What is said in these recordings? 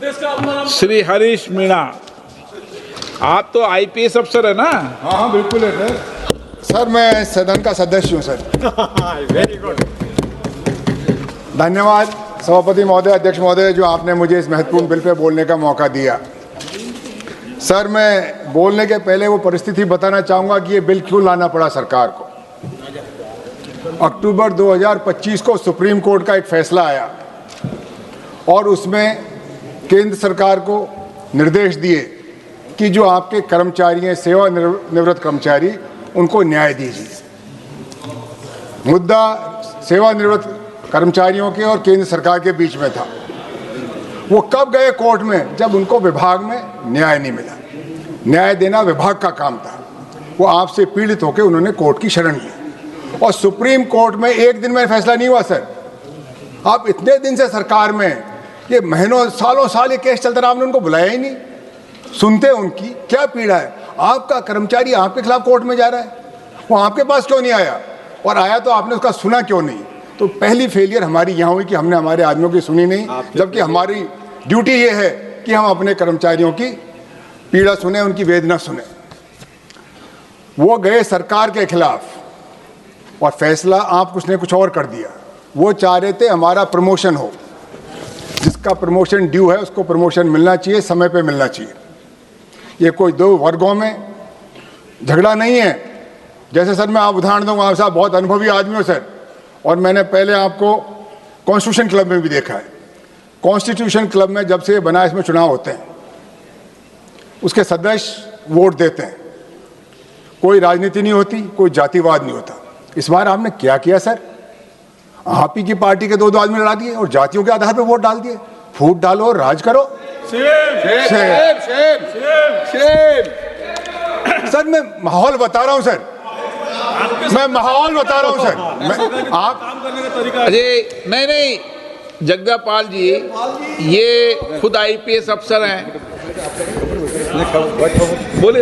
श्री हरीश मीणा, आप तो आईपीएस अफसर है ना? हाँ हाँ बिल्कुल है सर। सर मैं सदन का सदस्य हूँ सर। Very good. धन्यवाद सभापति महोदय, अध्यक्ष महोदय, जो आपने मुझे इस महत्वपूर्ण बिल पे बोलने का मौका दिया। सर मैं बोलने के पहले वो परिस्थिति बताना चाहूँगा कि ये बिल क्यों लाना पड़ा सरकार को। अक्टूबर 2025 को सुप्रीम कोर्ट का एक फैसला आया और उसमें केंद्र सरकार को निर्देश दिए कि जो आपके कर्मचारी हैं, सेवानिवृत्त कर्मचारी, उनको न्याय दीजिए। मुद्दा सेवानिवृत्त कर्मचारियों के और केंद्र सरकार के बीच में था। वो कब गए कोर्ट में? जब उनको विभाग में न्याय नहीं मिला। न्याय देना विभाग का काम था। वो आपसे पीड़ित होकर उन्होंने कोर्ट की शरण ली और सुप्रीम कोर्ट में एक दिन में फैसला नहीं हुआ सर। आप इतने दिन से सरकार में, ये महीनों सालों साल ये केस चलता रहा, आपने उनको बुलाया ही नहीं। सुनते उनकी क्या पीड़ा है। आपका कर्मचारी आपके खिलाफ कोर्ट में जा रहा है, वो आपके पास क्यों नहीं आया? और आया तो आपने उसका सुना क्यों नहीं? तो पहली फेलियर हमारी यहाँ हुई कि हमने हमारे आदमियों की सुनी नहीं, जबकि हमारी ड्यूटी ये है कि हम अपने कर्मचारियों की पीड़ा सुने, उनकी वेदना सुने। वो गए सरकार के खिलाफ और फैसला आप कुछ ने कुछ और कर दिया। वो चाह रहे थे हमारा प्रमोशन हो, जिसका प्रमोशन ड्यू है उसको प्रमोशन मिलना चाहिए, समय पे मिलना चाहिए। ये कोई दो वर्गों में झगड़ा नहीं है। जैसे सर मैं आप उदाहरण दूंगा, आप साहब बहुत अनुभवी आदमी हो सर, और मैंने पहले आपको कॉन्स्टिट्यूशन क्लब में भी देखा है। कॉन्स्टिट्यूशन क्लब में जब से ये बना, इसमें चुनाव होते हैं, उसके सदस्य वोट देते हैं, कोई राजनीति नहीं होती, कोई जातिवाद नहीं होता। इस बार आपने क्या किया सर? आप ही की पार्टी के दो आदमी लड़ा दिए और जातियों के आधार पर वोट डाल दिए। फूट डालो और राज करो। सर मैं माहौल बता रहा हूं सर, मैं माहौल बता रहा हूं सर। आप अरे नहीं, जगदापाल जी, ये खुद आईपीएस अफसर हैं। बोले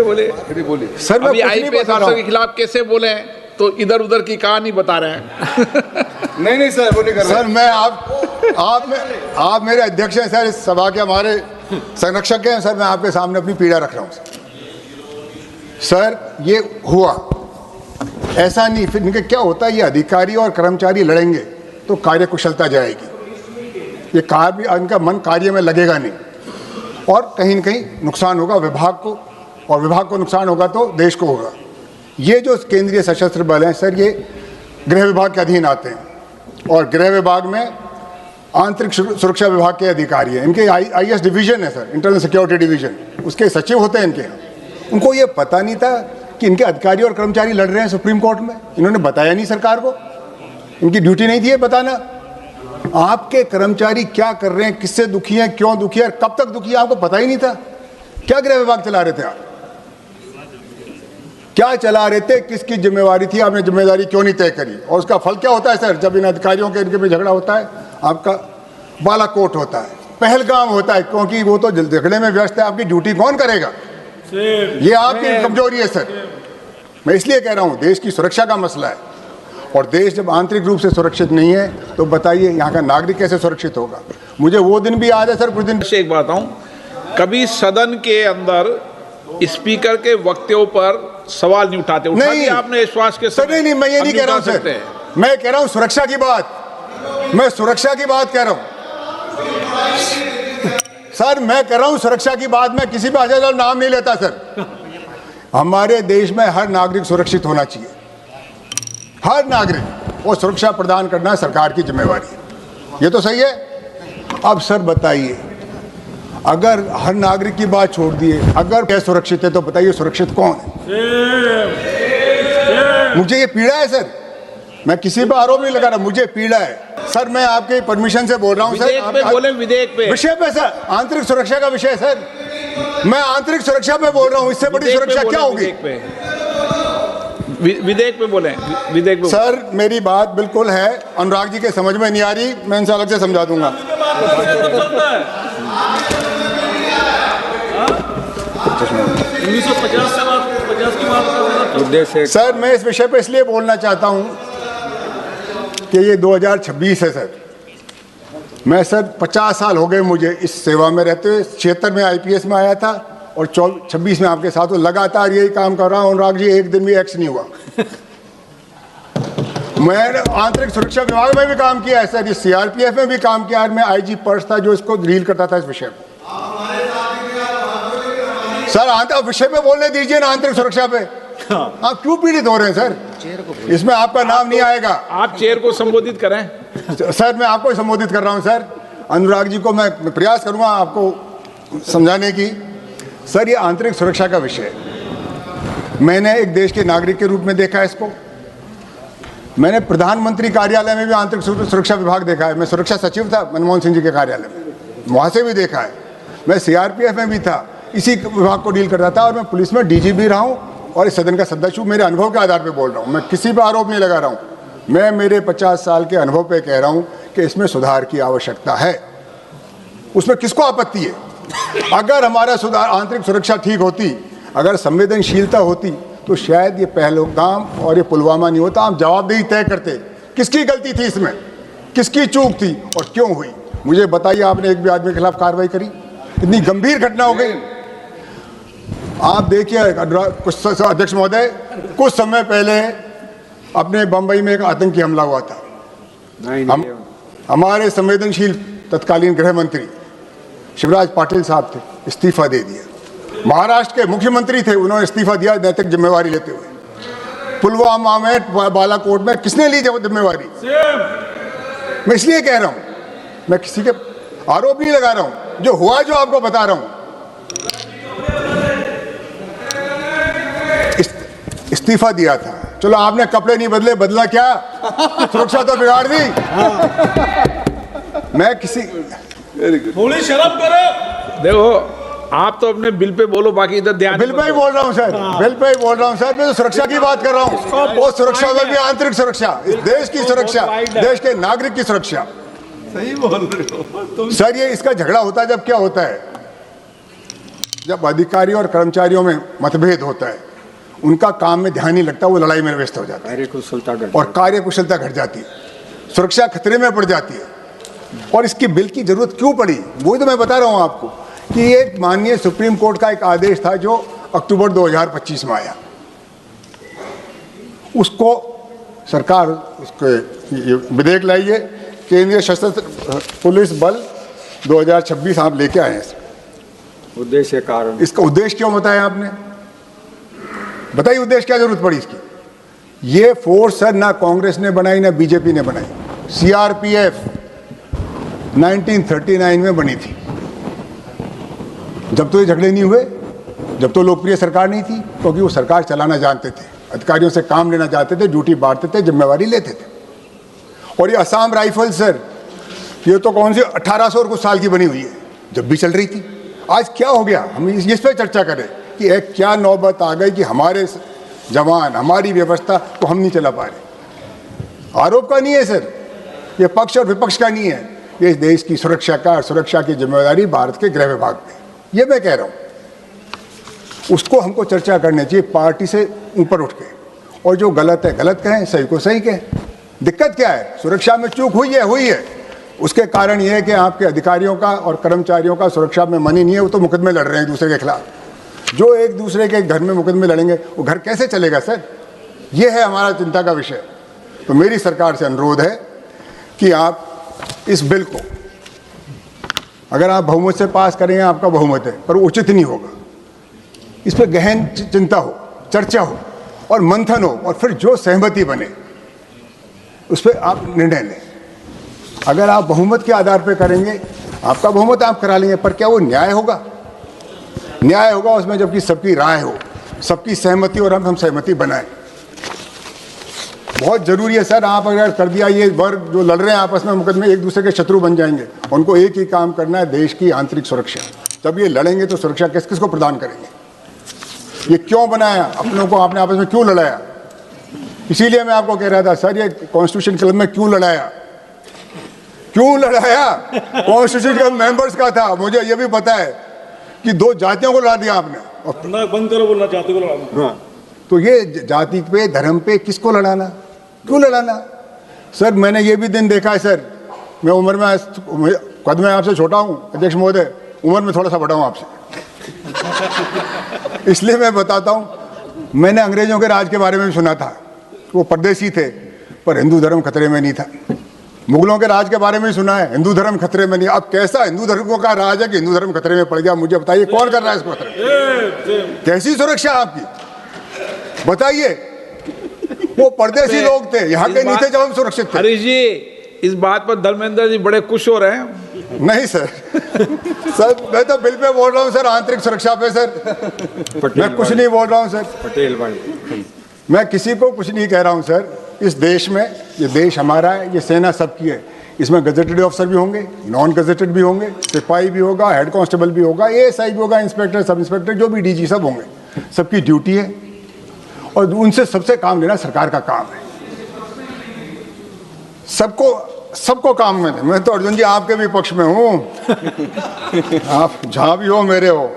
सर मैं कुछ नहीं आईपीएस बता रहा अफसर के हूं। खिलाफ कैसे बोले? तो इधर उधर की कहानी बता रहे हैं। नहीं सर, वो नहीं कर रहा सर। मैं आप मेरे अध्यक्ष हैं सर, इस सभा के हमारे संरक्षक हैं सर। मैं आपके सामने अपनी पीड़ा रख रहा हूं सर। ये हुआ ऐसा नहीं, फिर इनके क्या होता है, ये अधिकारी और कर्मचारी लड़ेंगे तो कार्यकुशलता जाएगी, ये कार्य, इनका मन कार्य में लगेगा नहीं और कहीं न कहीं नुकसान होगा विभाग को, और विभाग को नुकसान होगा तो देश को होगा। ये जो केंद्रीय सशस्त्र बल हैं सर, ये गृह विभाग के अधीन आते हैं और गृह विभाग में आंतरिक सुरक्षा विभाग के अधिकारी हैं। इनके आईएस डिवीजन है सर, इंटरनल सिक्योरिटी डिवीजन, उसके सचिव होते हैं इनके यहाँ। उनको ये पता नहीं था कि इनके अधिकारी और कर्मचारी लड़ रहे हैं सुप्रीम कोर्ट में। इन्होंने बताया नहीं सरकार को, इनकी ड्यूटी नहीं थी है बताना। आपके कर्मचारी क्या कर रहे हैं, किससे दुखी हैं, क्यों दुखी है, कब तक दुखी है, आपको पता ही नहीं था। क्या गृह विभाग चला रहे थे आप? क्या चला रहे थे? किसकी जिम्मेवारी थी? आपने जिम्मेदारी क्यों नहीं तय करी? और उसका फल क्या होता है सर? जब इन अधिकारियों के इनके में झगड़ा होता है, आपका बालाकोट होता है, पहलगाम होता है, क्योंकि वो तो झगड़े में व्यस्त है। आपकी ड्यूटी कौन करेगा? ये आपकी कमजोरी है सर। मैं इसलिए कह रहा हूं, देश की सुरक्षा का मसला है, और देश जब आंतरिक रूप से सुरक्षित नहीं है तो बताइए यहाँ का नागरिक कैसे सुरक्षित होगा? मुझे वो दिन भी याद है सर, कुछ दिन से एक बात हूं, कभी सदन के अंदर स्पीकर के वक्तव्यों पर सवाल नहीं उठाते। नहीं आपने विश्वास के सर, नहीं मैं ये नहीं कह रहा हूं सर। मैं कह रहा हूं सुरक्षा की बात, मैं सुरक्षा की बात कह रहा हूं सर। मैं कर रहा हूं सुरक्षा की बात। मैं किसी पे अजय नाम नहीं लेता सर। हमारे देश में हर नागरिक सुरक्षित होना चाहिए, हर नागरिक, और सुरक्षा प्रदान करना सरकार की जिम्मेवारी है। ये तो सही है। अब सर बताइए, अगर हर नागरिक की बात छोड़ दिए, अगर क्या सुरक्षित है तो बताइए सुरक्षित कौन है? मुझे ये पीड़ा है सर, मैं किसी पर आरोप नहीं लगा रहा, मुझे पीड़ा है सर। मैं आपके परमिशन से बोल रहा हूँ सर। विधेयक पे विषय पे सर, आंतरिक सुरक्षा का विषय सर। मैं आंतरिक सुरक्षा पे बोल रहा हूँ, इससे बड़ी सुरक्षा क्या होगी? विधेयक पे बोले, विधेयक पे सर। मेरी बात बिल्कुल है, अनुराग जी के समझ में नहीं आ रही, मैं इनसे अलग से समझा दूंगा। सर मैं इस विषय पे इसलिए बोलना चाहता हूं कि ये 2026 है सर, मैं सर 50 साल हो गए मुझे इस सेवा में रहते हुए। 76 में आईपीएस में आया था और 26 में आपके साथ तो लगातार यही काम कर रहा हूं। अनुराग जी, एक दिन भी एक्स नहीं हुआ। मैंने आंतरिक सुरक्षा विभाग में भी काम किया है सर, इस सीआरपीएफ में भी काम किया है। मैं आईजी पर्स था जो इसको डील करता था इस विषय में। सर आंतरिक विषय पे बोलने दीजिए ना, आंतरिक सुरक्षा पे। आप क्यों पीड़ित हो रहे हैं सर? इसमें आपका नाम नहीं आएगा। आप चेयर को संबोधित करें। सर मैं आपको संबोधित कर रहा हूं सर। अनुराग जी को मैं प्रयास करूंगा आपको समझाने की। सर ये आंतरिक सुरक्षा का विषय है। मैंने एक देश के नागरिक के रूप में देखा है इसको। मैंने प्रधानमंत्री कार्यालय में भी आंतरिक सुरक्षा विभाग देखा है। मैं सुरक्षा सचिव था मनमोहन सिंह जी के कार्यालय में, वहां से भी देखा है। मैं सीआरपीएफ में भी था, इसी विभाग को डील करता था। और मैं पुलिस में डीजी भी रहा हूं और इस सदन का सदस्य हूं। मेरे अनुभव के आधार पर बोल रहा हूं, मैं किसी पर आरोप नहीं लगा रहा हूं। मैं मेरे 50 साल के अनुभव पे कह रहा हूं कि इसमें सुधार की आवश्यकता है। उसमें किसको आपत्ति है? अगर हमारा सुधार, आंतरिक सुरक्षा ठीक होती, अगर संवेदनशीलता होती, तो शायद ये पहलगाम और ये पुलवामा नहीं होता। हम जवाबदेही तय करते किसकी गलती थी इसमें, किसकी चूक थी और क्यों हुई। मुझे बताइए, आपने एक भी आदमी के खिलाफ कार्रवाई करी? इतनी गंभीर घटना हो गई। आप देखिए अध्यक्ष महोदय, कुछ समय पहले अपने बंबई में एक आतंकी हमला हुआ था। हमारे संवेदनशील तत्कालीन गृह मंत्री शिवराज पाटिल साहब थे, इस्तीफा दे दिया। महाराष्ट्र के मुख्यमंत्री थे, उन्होंने इस्तीफा दिया नैतिक जिम्मेवारी लेते हुए। पुलवामा में, बालाकोट में किसने ली जिम्मेवारी? मैं इसलिए कह रहा हूं, मैं किसी के आरोप नहीं लगा रहा हूं, जो हुआ जो आपको बता रहा हूं। इस्तीफा दिया था, चलो आपने कपड़े नहीं बदले, बदला क्या? सुरक्षा तो बिगाड़ दी। मैं किसी, थोड़ी शर्म करो। देखो, आप तो अपने बिल पे बोलो, बाकी इधर ध्यान। बिल पे ही बोल रहा हूं सर, बिल पे ही बोल रहा हूं सर। मैं तो सुरक्षा की बात कर रहा हूं। वो सुरक्षा में भी आंतरिक सुरक्षा, इस देश की सुरक्षा, देश के नागरिक की सुरक्षा। सही बोल रहे हो तुम। सर ये इसका झगड़ा होता है जब क्या होता है, जब अधिकारी और कर्मचारियों में मतभेद होता है, उनका काम में ध्यान नहीं लगता, वो लड़ाई में व्यस्त हो जाता है और कार्यकुशलता घट जाती है, सुरक्षा खतरे में पड़ जाती है। और इसकी बिल की जरूरत क्यों पड़ी, वही तो मैं बता रहा हूं आपको कि ये माननीय सुप्रीम कोर्ट का एक आदेश था जो अक्टूबर 2025 में आया। उसको सरकार, उसके विधेयक लाइए, केंद्रीय सशस्त्र पुलिस बल 2026 आप लेके आए हैं। उद्देश्य कारण, इसका उद्देश्य क्यों बताया आपने? बताइए उद्देश्य क्या जरूरत पड़ी इसकी? ये फोर्स सर ना कांग्रेस ने बनाई ना बीजेपी ने बनाई। सीआरपीएफ 1939 में बनी थी, जब तो ये झगड़े नहीं हुए, जब तो लोकप्रिय सरकार नहीं थी, क्योंकि वो सरकार चलाना जानते थे, अधिकारियों से काम लेना चाहते थे, ड्यूटी बांटते थे, जिम्मेवारी लेते थे। और ये असम राइफल सर, ये तो कौन सी 1800 और कुछ साल की बनी हुई है, जब भी चल रही थी। आज क्या हो गया, हम इस पर चर्चा करें कि एक क्या नौबत आ गई कि हमारे जवान, हमारी व्यवस्था को हम नहीं चला पा रहे। आरोप का नहीं है सर, ये पक्ष और विपक्ष का नहीं है, ये देश की सुरक्षा का और सुरक्षा की जिम्मेदारी भारत के गृह विभाग में, ये मैं कह रहा हूं। उसको हमको चर्चा करनी चाहिए पार्टी से ऊपर उठ के, और जो गलत है गलत कहें, सही को सही कहें। दिक्कत क्या है? सुरक्षा में चूक हुई है। उसके कारण यह है कि आपके अधिकारियों का और कर्मचारियों का सुरक्षा में मन ही नहीं है, वो तो मुकदमे लड़ रहे हैं एक दूसरे के खिलाफ। जो एक दूसरे के घर में मुकदमे लड़ेंगे, वो घर कैसे चलेगा सर? ये है हमारा चिंता का विषय। तो मेरी सरकार से अनुरोध है कि आप इस बिल को, अगर आप बहुमत से पास करेंगे, आपका बहुमत है, पर उचित नहीं होगा। इस पर गहन चिंता हो, चर्चा हो और मंथन हो, और फिर जो सहमति बने उस पर आप निर्णय लें। अगर आप बहुमत के आधार पर करेंगे, आपका बहुमत आप करा लेंगे, पर क्या वो न्याय होगा? न्याय होगा उसमें जबकि सबकी राय हो, सबकी सहमति, और हम सहमति बनाएं। बहुत जरूरी है सर। आप अगर कर दिया, ये वर्ग जो लड़ रहे हैं आपस में मुकदमे, एक दूसरे के शत्रु बन जाएंगे। उनको एक ही काम करना है, देश की आंतरिक सुरक्षा। जब ये लड़ेंगे तो सुरक्षा किस किस को प्रदान करेंगे? ये क्यों बनाया? अपनों को आपने आपस में क्यों लड़ाया? इसीलिए मैं आपको कह रहा था सर, ये कॉन्स्टिट्यूशन क्लब में क्यों लड़ाया? कॉन्स्टिट्यूशन क्लब मेंबर्स का था। मुझे ये भी पता है कि 2 जातियों को लड़ा दिया आपने। बंद करो बोलना, जाति को लड़ाना। हाँ, तो ये जाति पे, धर्म पे किसको लड़ाना, क्यों लड़ाना? सर मैंने ये भी दिन देखा है सर मैं उम्र में कद में आपसे छोटा हूँ अध्यक्ष महोदय, उम्र में थोड़ा सा बड़ा हूँ आपसे, इसलिए मैं बताता हूँ। मैंने अंग्रेजों के राज के बारे में भी सुना था, वो परदेसी थे पर हिंदू धर्म खतरे में नहीं था। मुगलों के राज के बारे में भी सुना है, हिंदू धर्म खतरे में नहीं। अब कैसा हिंदू धर्म का राज है कि हिंदू धर्म खतरे में पड़ गया? मुझे बताइए कौन कर रहा है इसको खतरे? कैसी सुरक्षा आपकी बताइए? वो परदेसी लोग थे, यहाँ के नहीं थे जब हम सुरक्षित थे। हरीश जी, इस बात पर धर्मेंद्र जी बड़े खुश हो रहे हैं। नहीं सर, सर मैं तो बिल पे बोल रहा हूँ सर, आंतरिक सुरक्षा पे सर, मैं कुछ नहीं बोल रहा हूँ सर। पटेल भाई, मैं किसी को कुछ नहीं कह रहा हूँ सर। इस देश में, ये देश हमारा है, ये सेना सबकी है, इसमें गजेटेड ऑफिसर भी होंगे, नॉन गजेटेड भी होंगे, सिपाही भी होगा, हेड कांस्टेबल भी होगा, एएसआई भी होगा, इंस्पेक्टर, सब इंस्पेक्टर, जो भी डीजी सब होंगे। सबकी ड्यूटी है और उनसे सबसे काम लेना सरकार का काम है। सबको काम में, मैं तो अर्जुन जी आपके भी पक्ष में हूँ, आप जहाँ भी हो मेरे हो।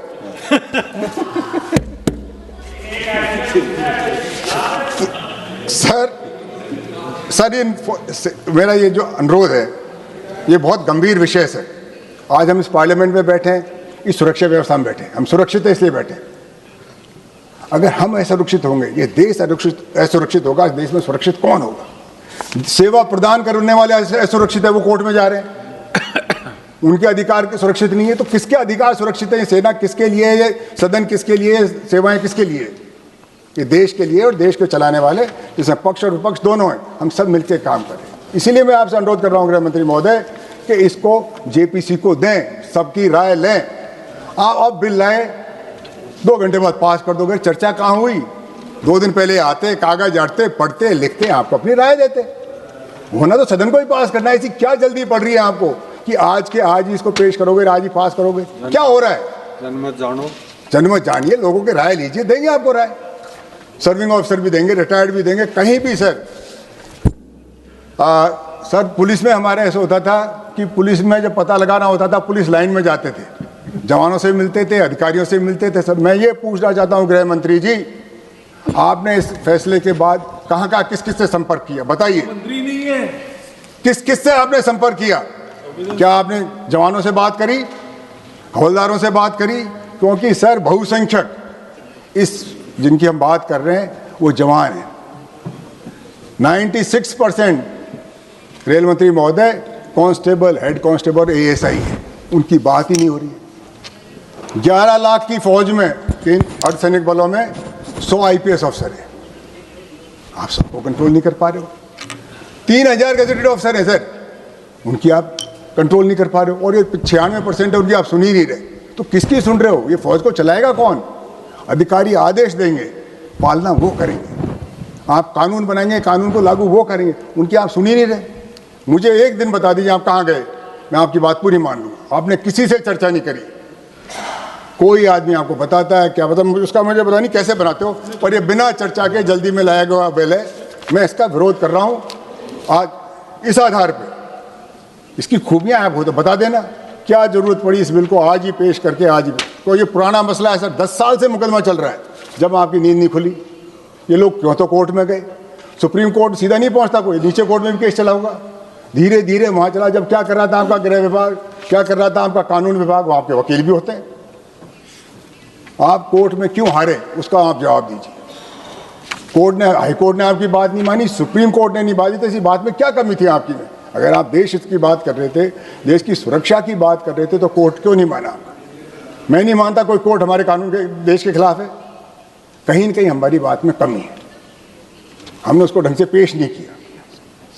सर मेरा ये जो अनुरोध है ये बहुत गंभीर विषय है। आज हम इस पार्लियामेंट में बैठे हैं, इस सुरक्षा व्यवस्था में बैठे हैं, हम सुरक्षित है इसलिए बैठे हैं। अगर हम असुरक्षित होंगे, ये देश असुरक्षित होगा, इस देश में सुरक्षित कौन होगा? सेवा प्रदान करने वाले असुरक्षित है, वो कोर्ट में जा रहे हैं, उनके अधिकार सुरक्षित नहीं है, तो किसके अधिकार सुरक्षित है? ये सेना किसके लिए है? ये सदन किसके लिए है? सेवाएं किसके लिए? ये देश के लिए, और देश को चलाने वाले जिसमें पक्ष और विपक्ष दोनों हैं, हम सब मिलकर काम करें। इसीलिए मैं आपसे अनुरोध कर रहा हूँ गृह मंत्री महोदय कि इसको जेपीसी को दें, सबकी राय लें। आप अब बिल लाए, 2 घंटे बाद पास कर दोगे, चर्चा कहाँ हुई? 2 दिन पहले आते, कागज आटते, पढ़ते, लिखते, आपको अपनी राय देते। होना तो सदन को ही पास करना है, ऐसी क्या जल्दी पड़ रही है आपको कि आज के आज ही इसको पेश करोगे, आज ही पास करोगे? क्या हो रहा है? जनमत जानो, जनमत जानिए, लोगों की राय लीजिए, देंगे आपको राय। सर्विंग ऑफिसर भी देंगे, रिटायर्ड भी देंगे, कहीं भी सर। सर पुलिस में हमारे ऐसा होता था कि पुलिस में जब पता लगाना होता था, पुलिस लाइन में जाते थे, जवानों से मिलते थे, अधिकारियों से मिलते थे। सर मैं ये पूछना चाहता हूँ गृह मंत्री जी, आपने इस फैसले के बाद कहाँ किस से संपर्क किया? बताइए। मंत्री नहीं है, किस से आपने संपर्क किया? क्या आपने जवानों से बात करी, हवलदारों से बात करी? क्योंकि सर बहुसंख्यक इस जिनकी हम बात कर रहे हैं वो जवान हैं। 96% रेल मंत्री महोदय कांस्टेबल, हेड कांस्टेबल, एएसआई है, उनकी बात ही नहीं हो रही है। 11 लाख की फौज में, इन अर्धसैनिक बलों में 100 आईपीएस अफसर हैं, आप सबको कंट्रोल नहीं कर पा रहे हो। 3000 गजेटेड अफसर हैं सर, उनकी आप कंट्रोल नहीं कर पा रहे हो। और ये 96% है उनकी आप सुन ही नहीं रहे, तो किसकी सुन रहे हो? ये फौज को चलाएगा कौन? अधिकारी आदेश देंगे, पालना वो करेंगे। आप कानून बनाएंगे, कानून को लागू वो करेंगे, उनकी आप सुन ही नहीं रहे। मुझे एक दिन बता दीजिए आप कहाँ गए, मैं आपकी बात पूरी मान लूँगा। आपने किसी से चर्चा नहीं करी, कोई आदमी आपको बताता है क्या, उसका मुझे पता नहीं कैसे बनाते हो, पर ये बिना चर्चा के जल्दी में लाया गया बिल है। मैं इसका विरोध कर रहा हूँ आज इस आधार पे। इसकी खूबियाँ आप हो तो बता देना, क्या जरूरत पड़ी इस बिल को आज ही पेश करके आज ही? तो ये पुराना मसला है सर, 10 साल से मुकदमा चल रहा है, जब आपकी नींद नहीं खुली। ये लोग क्यों तो कोर्ट में गए, सुप्रीम कोर्ट सीधा नहीं पहुंचता, कोई नीचे कोर्ट में भी केस चला होगा, धीरे धीरे वहाँ चला। जब क्या कर रहा था आपका गृह विभाग, क्या कर रहा था आपका कानून विभाग, वहाँ के वकील भी होते हैं। आप कोर्ट में क्यों हारे, उसका आप जवाब दीजिए। कोर्ट ने, हाई कोर्ट ने आपकी बात नहीं मानी, सुप्रीम कोर्ट ने नहीं मानी, तो इसी बात में क्या कमी थी आपकी में? अगर आप देश हित की बात कर रहे थे, देश की सुरक्षा की बात कर रहे थे, तो कोर्ट क्यों नहीं माना? मैं नहीं मानता कोई कोर्ट हमारे कानून के, देश के खिलाफ है। कहीं न कहीं हमारी बात में कमी है, हमने उसको ढंग से पेश नहीं किया,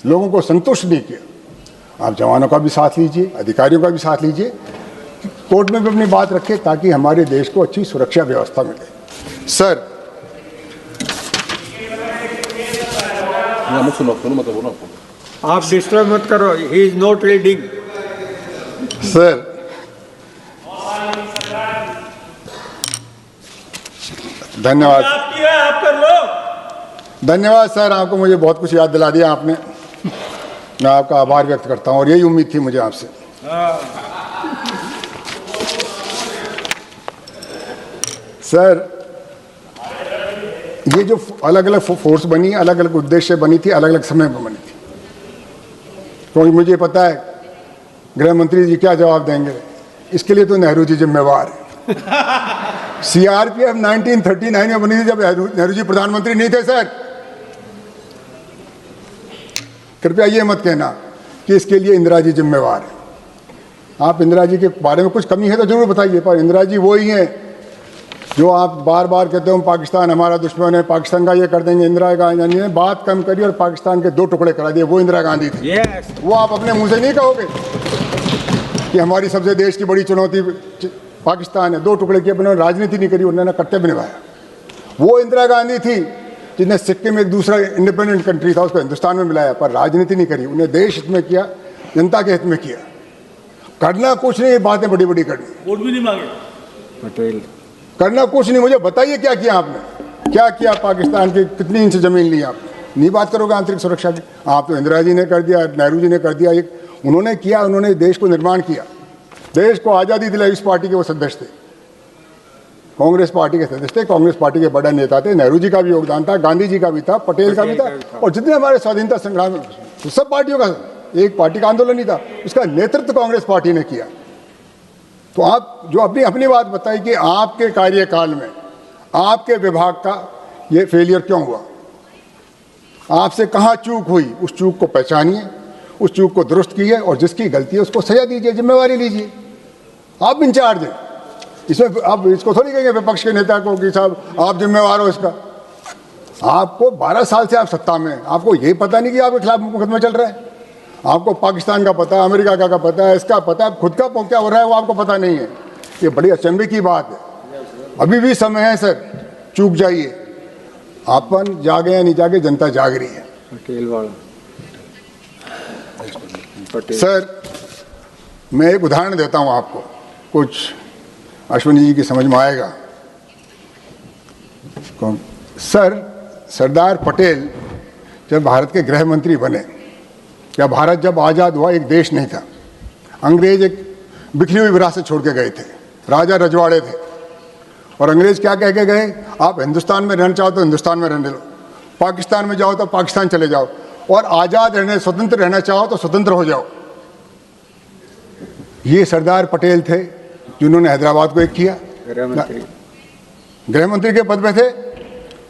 लोगों को संतुष्ट नहीं किया। आप जवानों का भी साथ लीजिए, अधिकारियों का भी साथ लीजिए, कोर्ट में भी अपनी बात रखें, ताकि हमारे देश को अच्छी सुरक्षा व्यवस्था मिले। सर आप डिस्टर्ब मत करो, he is not reading. Sir धन्यवाद, आपकी है, आप कर लो। धन्यवाद सर, आपको मुझे बहुत कुछ याद दिला दिया आपने, मैं आपका आभार व्यक्त करता हूँ, और यही उम्मीद थी मुझे आपसे। सर ये जो अलग अलग फोर्स बनी, अलग अलग उद्देश्य बनी थी, अलग अलग समय में बनी थी, क्योंकि मुझे पता है गृह मंत्री जी क्या जवाब देंगे? इसके लिए तो नेहरू जी जिम्मेवार है। सीआरपीएफ 1939 में बनी थी जब नेहरू जी प्रधानमंत्री नहीं थे सर। कृपया ये मत कहना कि इसके लिए इंदिरा जी जिम्मेवार है। आप इंदिरा जी के बारे में कुछ कमी है तो जरूर बताइए, पर इंदिरा जी वो ही हैं जो आप बार बार कहते हो पाकिस्तान हमारा दुश्मन है, पाकिस्तान का ये कर देंगे। इंदिरा गांधी ने बात कम करी और पाकिस्तान के 2 टुकड़े करा दिए, वो इंदिरा गांधी थी। Yes. वो आप अपने मुंह से नहीं कहोगे कि हमारी सबसे देश की बड़ी चुनौती पाकिस्तान है। 2 टुकड़े किए, उन्होंने राजनीति नहीं करी, उन्होंने कर्तव्य निभाया। वो इंदिरा गांधी थी जिसने सिक्किम एक दूसरा इंडिपेंडेंट कंट्री था उसको हिंदुस्तान में मिलाया, पर राजनीति नहीं करी। उन्हें देश हित में किया, जनता के हित में किया। करना कुछ नहीं, बातें बड़ी बड़ी करनी। वोट भी नहीं मांगे। पटेल करना कुछ नहीं। मुझे बताइए क्या किया आपने, क्या किया? पाकिस्तान की कितनी इंच जमीन ली आपने? नहीं बात करोगे आंतरिक सुरक्षा की? आप तो इंदिरा जी ने कर दिया, नेहरू जी ने कर दिया, एक उन्होंने किया। उन्होंने देश को निर्माण किया, देश को आज़ादी दिलाई। इस पार्टी के वो सदस्य थे, कांग्रेस पार्टी के सदस्य थे, कांग्रेस पार्टी के बड़े नेता थे। नेहरू जी का भी योगदान था, गांधी जी का भी था, पटेल का भी था, और जितने हमारे स्वाधीनता संग्राम में तो सब पार्टियों का, एक पार्टी का आंदोलन ही था, उसका नेतृत्व कांग्रेस पार्टी ने किया। तो आप जो अपनी बात बताइए कि आपके कार्यकाल में आपके विभाग का ये फेलियर क्यों हुआ? आपसे कहाँ चूक हुई? उस चूक को पहचानिए, उस चूक को दुरुस्त कीजिए, और जिसकी गलती है उसको सजा दीजिए, जिम्मेवारी लीजिए। आप इंचार्ज हैं इसमें। आप इसको थोड़ी कहेंगे विपक्ष के नेता को कि साहब आप जिम्मेवार हो इसका। आपको 12 साल से आप सत्ता में हैं, आपको ये पता नहीं कि आपके खिलाफ मुकदमा चल रहा है? आपको पाकिस्तान का पता है, अमेरिका का पता है, इसका पता है, खुद का क्या हो रहा है वो आपको पता नहीं है। ये बड़ी अचंभे की बात है। अभी भी समय है सर, चूक जाइए। अपन जागे या नहीं जागे, जनता जाग रही है। पटेल वाला पटेल। सर मैं एक उदाहरण देता हूं आपको, कुछ अश्विनी जी की समझ में आएगा। कौन? सर सरदार पटेल जब भारत के गृह मंत्री बने, या भारत जब आज़ाद हुआ, एक देश नहीं था। अंग्रेज एक बिखरी हुई विरासत छोड़ के गए थे, राजा रजवाड़े थे। और अंग्रेज क्या कह के गए? आप हिंदुस्तान में रहना चाहो तो हिंदुस्तान में रहने लो, पाकिस्तान में जाओ तो पाकिस्तान चले जाओ, और आज़ाद रहने, स्वतंत्र रहना चाहो तो स्वतंत्र हो जाओ। ये सरदार पटेल थे जिन्होंने हैदराबाद को एक किया, गृह मंत्री के पद पे थे,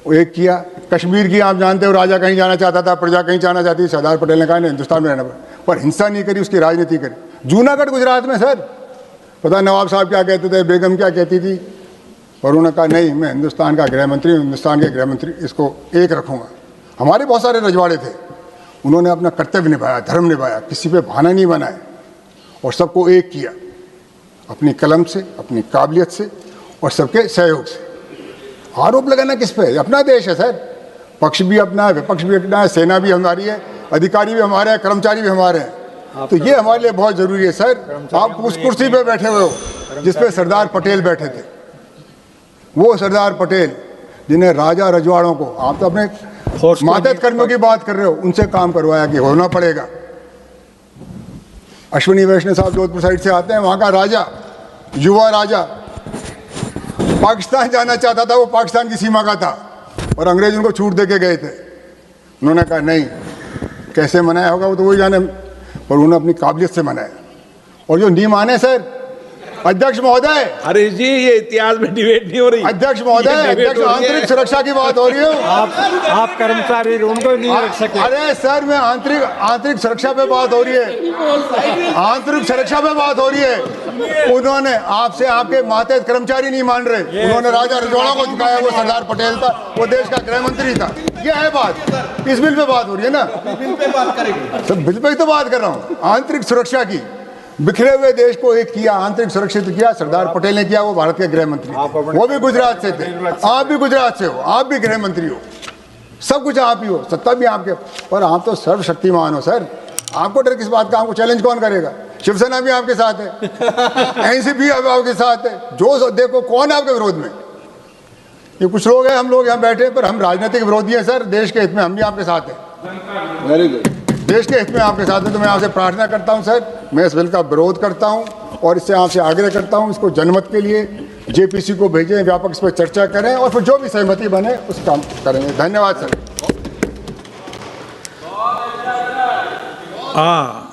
वो एक किया। कश्मीर की आप जानते हो, राजा कहीं जाना चाहता था, प्रजा कहीं जाना चाहती थी, सरदार पटेल ने कहा नहीं हिंदुस्तान में रहना पड़ा, पर हिंसा नहीं करी, उसकी राजनीति करी। जूनागढ़ गुजरात में सर, पता नवाब साहब क्या कहते थे, बेगम क्या कहती थी, और उन्होंने कहा नहीं मैं हिंदुस्तान का गृह मंत्री हूँ, हिंदुस्तान के गृह मंत्री इसको एक रखूँगा। हमारे बहुत सारे रजवाड़े थे, उन्होंने अपना कर्तव्य निभाया, धर्म निभाया, किसी पे बहाना नहीं बनाया, और सबको एक किया, अपनी कलम से, अपनी काबिलियत से, और सबके सहयोग से। आरोप लगाना किस पे? अपना देश है सर, पक्ष भी अपना है, विपक्ष भी अपना है, सेना भी हमारी है, अधिकारी भी हमारे हैं, कर्मचारी भी हमारे हैं। तो ये हमारे लिए बहुत जरूरी है सर। आप उस कुर्सी पे बैठे हुए हो जिस पे सरदार पटेल बैठे थे। वो सरदार पटेल जिन्हें राजा रजवाड़ों को, आप तो अपने मातहत कर्मियों की बात कर रहे हो, उनसे काम करवाया कि होना पड़ेगा। अश्विनी वैष्णव साहब जोधपुर साइड से आते हैं, वहाँ का राजा, युवा राजा, पाकिस्तान जाना चाहता था, वो पाकिस्तान की सीमा का था, और अंग्रेज उनको छूट दे के गए थे। उन्होंने कहा नहीं, कैसे मनाया होगा वो तो वही जाने, पर उन्होंने अपनी काबिलियत से मनाया। और जो नहीं माने सर, अध्यक्ष महोदय, अरे जी ये इतिहास में डिबेट नहीं हो रही। अध्यक्ष महोदय, अध्यक्ष आंतरिक सुरक्षा की बात हो रही है। आप कर्मचारी उनको नहीं रख सके। अरे सर मैं आंतरिक सुरक्षा पे बात हो रही है, आंतरिक सुरक्षा पे बात हो रही है। उन्होंने आपसे, आपके मातहत कर्मचारी नहीं मान रहे, उन्होंने राजा रजवाड़ा को झुकाया, वो सरदार पटेल था, वो देश का गृह मंत्री था। ये है बात, इस बिल पे बात हो रही है ना, बिल पे बात करेंगे। सब बिल पे ही तो बात कर रहा हूँ। आंतरिक सुरक्षा की, बिखरे हुए देश को एक किया, आंतरिक सुरक्षित किया, सरदार पटेल ने किया, वो भारत के गृह मंत्री, वो भी गुजरात से थे, आप भी गुजरात से हो, आप भी गृह मंत्री हो, सब कुछ आप ही हो, सत्ता भी आपके, पर आप तो सर्वशक्तिमान हो सर। आपको डर किस बात का? आपको चैलेंज कौन करेगा? शिवसेना भी आपके साथ है, एनसीपी आपके साथ है, जो देखो कौन है आपके विरोध में? ये कुछ लोग हैं, हम लोग यहाँ बैठे, पर हम राजनीतिक विरोधी हैं सर। देश के हित में हम भी आपके साथ हैं, वेरी गुड, देश के हित में आपके साथ है। तो मैं आपसे प्रार्थना करता हूं सर, मैं इस बिल का विरोध करता हूं, और इससे आपसे आग्रह करता हूं, इसको जनमत के लिए जेपीसी को भेजें, व्यापक इस पर चर्चा करें, और फिर जो भी सहमति बने उस काम करेंगे। धन्यवाद सर। हाँ